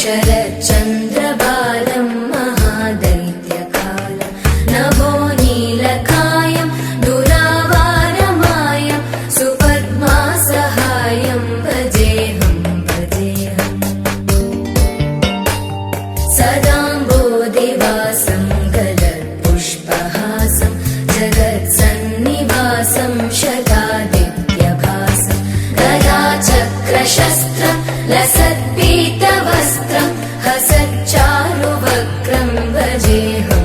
शरच्चन्द्रबालं महादैत्यकालं नभो नीलकायं दुरावारमायं सुपद्मासहायं भजेऽहं सदाम्बोधिवासं गलत्पुष्पहासं जगत्सन्निवासं शतादित्यभासं गदाचक्रशस्त्रं लसत्पीतवस्त्रं हसच्चारुवक्त्रं भजेऽहं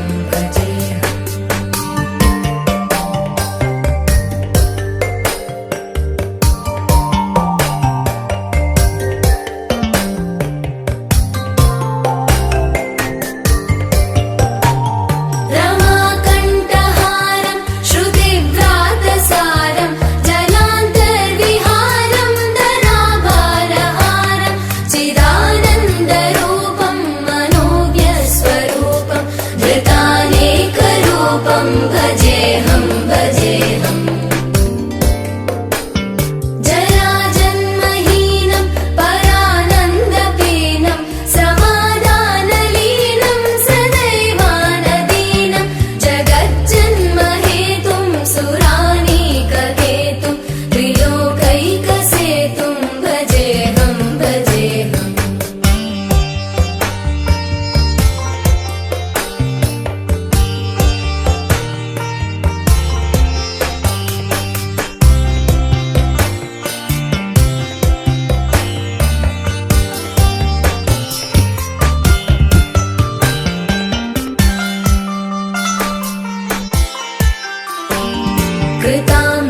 रमाकण्ठहारं श्रुतिव्रातसारं जलान्तर्विहारं धराभारहारं चिदानन्दरूपं मनोव्यस्वरूपं धृतानेकरूपं भजेऽहं जराजन्महीनं परानन्दपीनं समाधानलीनं सदैवानदीनं जगज्जन्महेतुं सुरानीकहेतुं त्रिलोकैकसेतुं भजेऽहं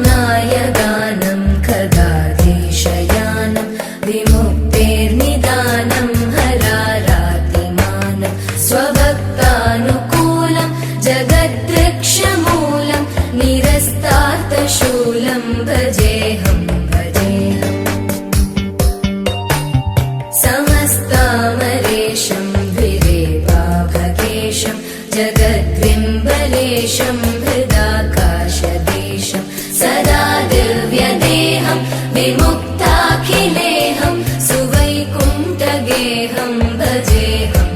कृताम्नायगानं खगाधीशयानं विमुक्तेर्निदानं हरारातिमानं स्वभक्तानुकूलं जगद्वृक्षमूलं निरस्तार्थशूलं भजेऽहं समस्तामरेशं द्विरेवाभकेशं जगद्विम्बलेशं हृदाकाशदेशं सदा दिव्यदेहं विमुक्ताखिलेहं सुवैकुण्ठगेहं भजेऽहं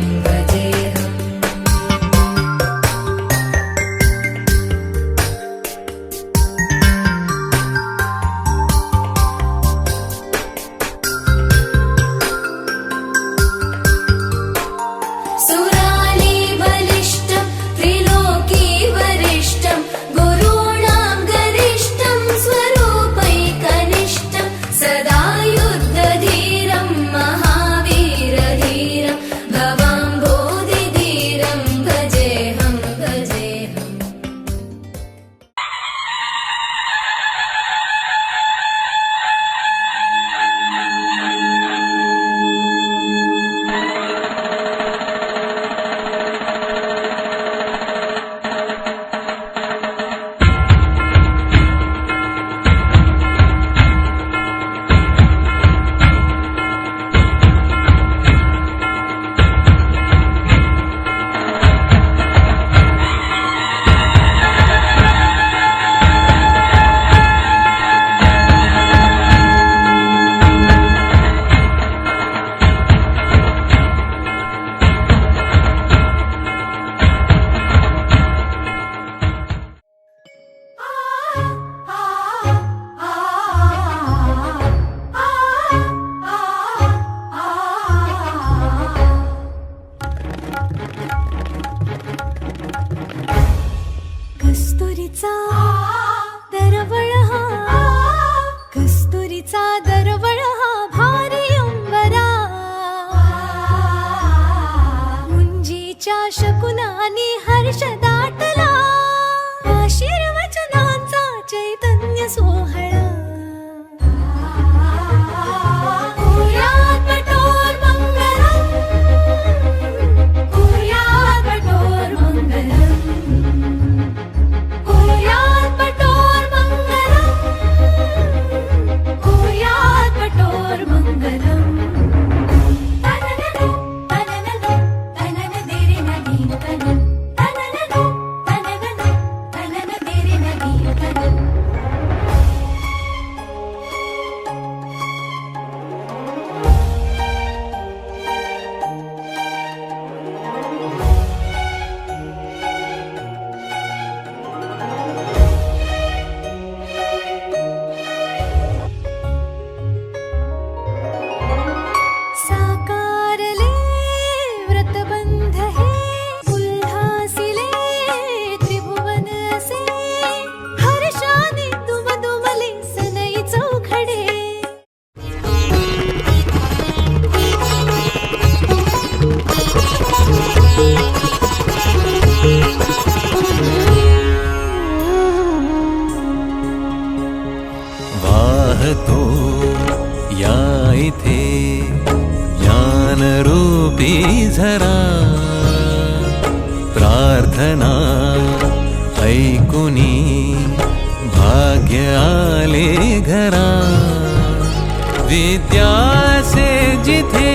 सुरालीबलिष्ठं त्रिलोकीवरिष्ठं गुरूणां गरिष्ठं स्वरूपैकनिष्ठं सदा युद्धधीरं महावीरधीरं भवाम्बोधिधीरं भजेऽहं कस्तुरीचा दरवळ हा कस्तुरीचा दरवळ हा भारी अंबरा मुंजीच्या शकुनानी हर्ष दाटला आशीर्वचनांचा चैतन्य सोहळा Tanana आली झरा, प्रार्थना ऐकुनी भाग्य आले घरा. विद्यासे जिथे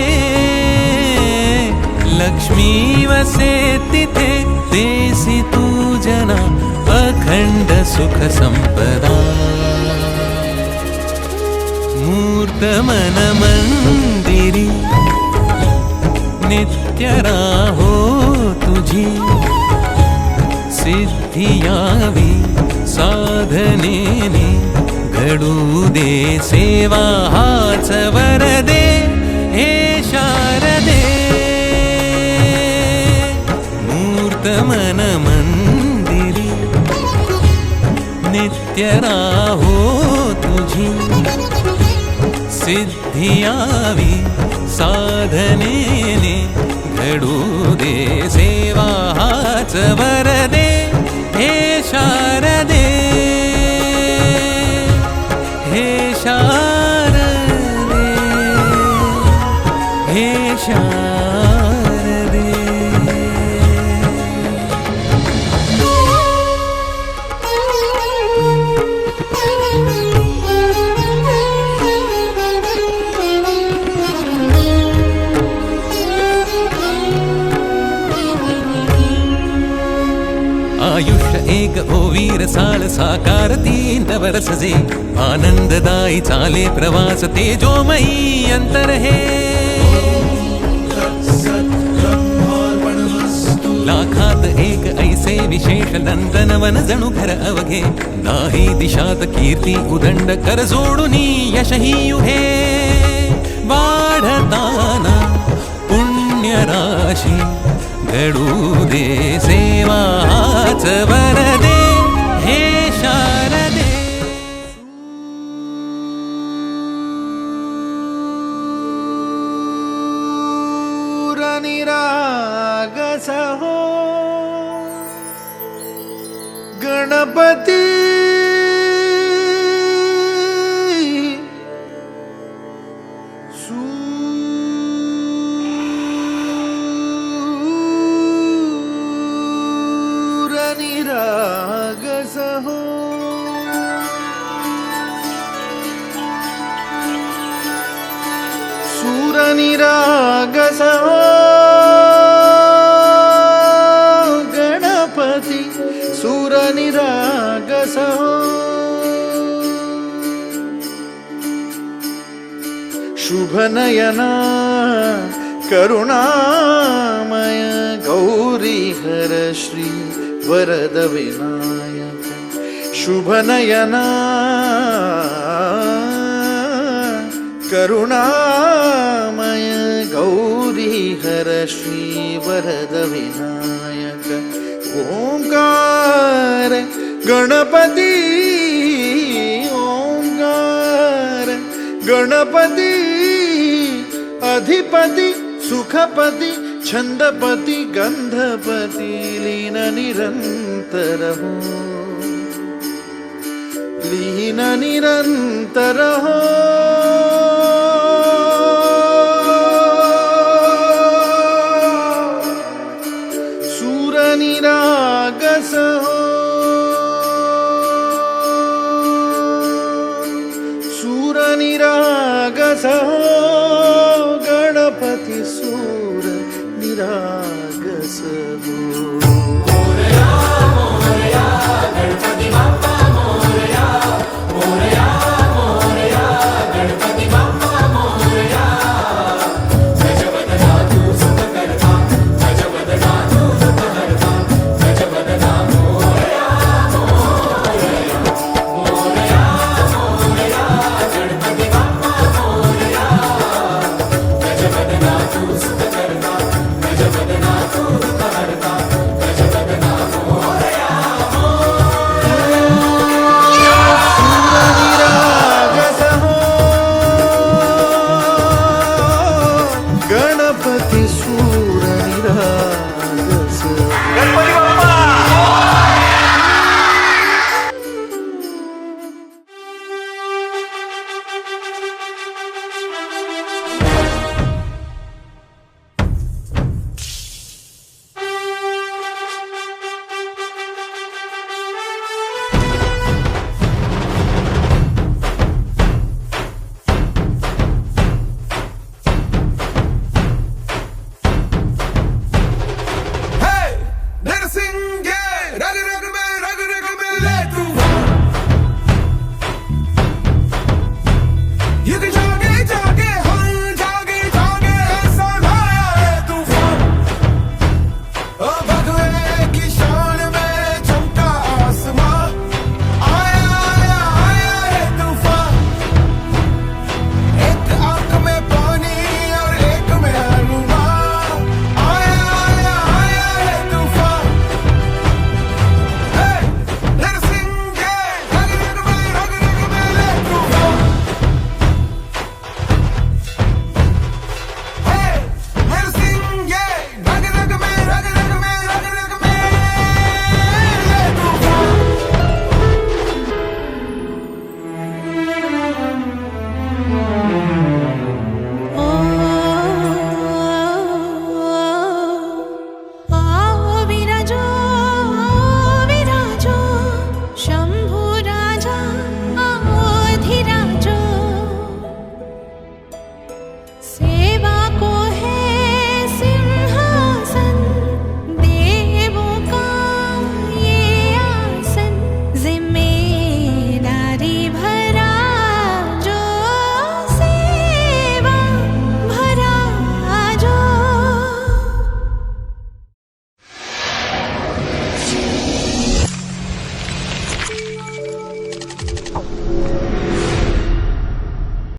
लक्ष्मी वसे तिथे, देसी तू जना अखंड सुख संपदा. मूर्त मन मंदिरी नित्य राहो तुझी, सिद्धी यावी साधनेने घडू दे सेवा हाच वरदे हे शारदे. मूर्त मन मंदिरी नित्य राहो तुझी, सिद्धी यावी साधनेने घडू दे सेवा हाच वरदे हे शारदे. हे शारदे, हे शारदे. आयुष्य एक ओवीर साळ साकारती नवरस जे, आनंददायी चाले प्रवास तेजोमयी अंतर हे. लाखात एक ऐसे विशेष नंदनवन जणू घर अवघे, नाही दिशात कीर्ती उदंड कर जोडुनी यशही युहे. वाढताना पुण्य राशी घडू दे सेवा हाच वरदे हे शारदे. निरागस हो गणपती, निरागस हो सूर निरागस हो गणपती, सूर निरागस हो. शुभ नयना करुणामय गौरी हर श्री वरद विनायक. शुभ नयना करुणामय गौरी हर श्री वरद विनायक. ओंकार गणपती, ओंकार गणपती, अधिपती सुखपती छंदपती गंधपती, लीन निरंतर हो, लीन निरंतर हो.